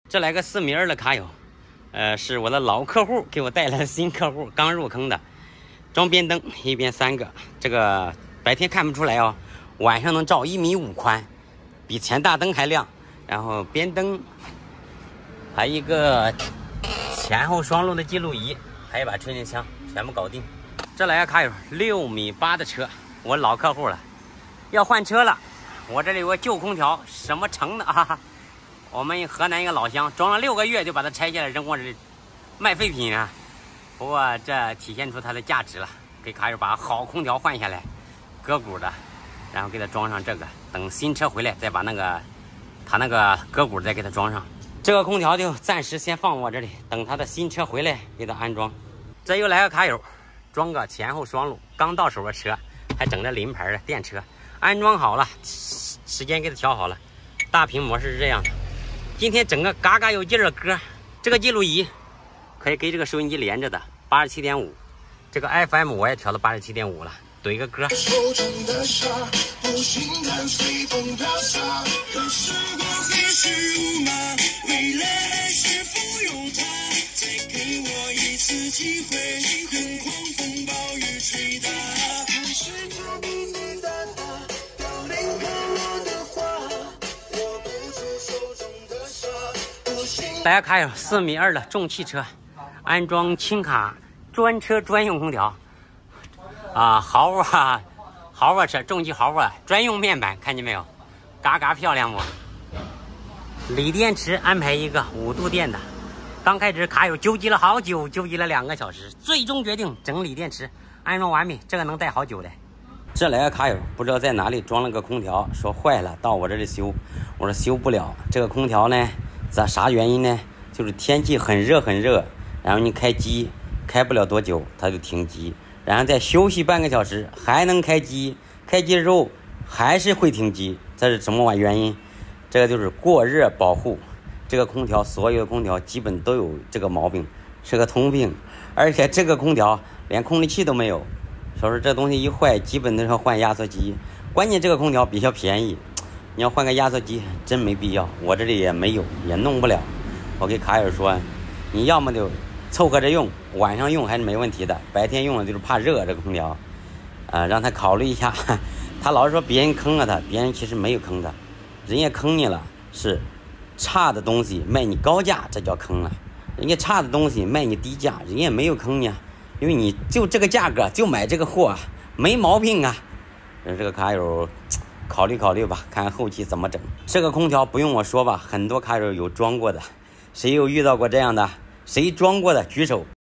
这来个4米2的卡友，是我的老客户给我带来的新客户，刚入坑的。装边灯，一边3个，这个白天看不出来哦，晚上能照1.5米宽，比前大灯还亮。然后边灯，还一个前后双录的记录仪，还有一把吹气枪，全部搞定。这来个卡友6.8米的车，我老客户了，要换车了。我这里有个旧空调，什么城的啊？我们河南一个老乡，装了6个月就把它拆下来扔我这里卖废品啊。不过这体现出它的价值了，给卡友把好空调换下来，割骨的，然后给它装上这个，等新车回来再把他那个割骨再给它装上。这个空调就暂时先放我这里，等他的新车回来给它安装。这又来个卡友，装个前后双录，刚到手的车，还整着临牌的电车，安装好了，时间给它调好了，大屏模式是这样的。今天整个嘎嘎有劲儿的歌，这个记录仪可以跟这个收音机连着的87.5，这个 FM 我也调到87.5了，怼个歌。手中的沙，不心甘随风飘洒，可是过何时无马，未来还是否有他，再给我一次机会，任狂风暴雨吹打。看世界明明大大，凋零飘落的花，握不住手中的沙，不心。来还有4.2米的重汽车，安装轻卡专车专用空调啊，豪华车，重汽豪华专用面板，看见没有？嘎嘎漂亮不？锂电池安排一个5度电的。刚开始卡友纠结了好久，纠结了2个小时，最终决定整锂电池，安装完毕，这个能带好久的。这来个卡友不知道在哪里装了个空调，说坏了，到我这里修。我说修不了，这个空调呢，啥原因呢？就是天气很热，然后你开机开不了多久，它就停机。然后再休息半个小时还能开机，开机之后还是会停机，这是什么原因？这个就是过热保护。这个空调所有的空调基本都有这个毛病，是个通病。而且这个空调连空气器都没有，所以说这东西一坏基本都要换压缩机。关键这个空调比较便宜，你要换个压缩机真没必要，我这里也没有，也弄不了。我给卡友说，你要么就凑合着用，晚上用还是没问题的，白天用了就是怕热这个空调，让他考虑一下。他老是说别人坑了他，别人其实没有坑他，人家坑你了是差的东西卖你高价，这叫坑了；人家差的东西卖你低价，人家也没有坑你啊，因为你就这个价格就买这个货，没毛病啊。这个卡友考虑吧，看后期怎么整。这个空调不用我说吧，很多卡友有装过的，谁有遇到过这样的？谁装过的举手。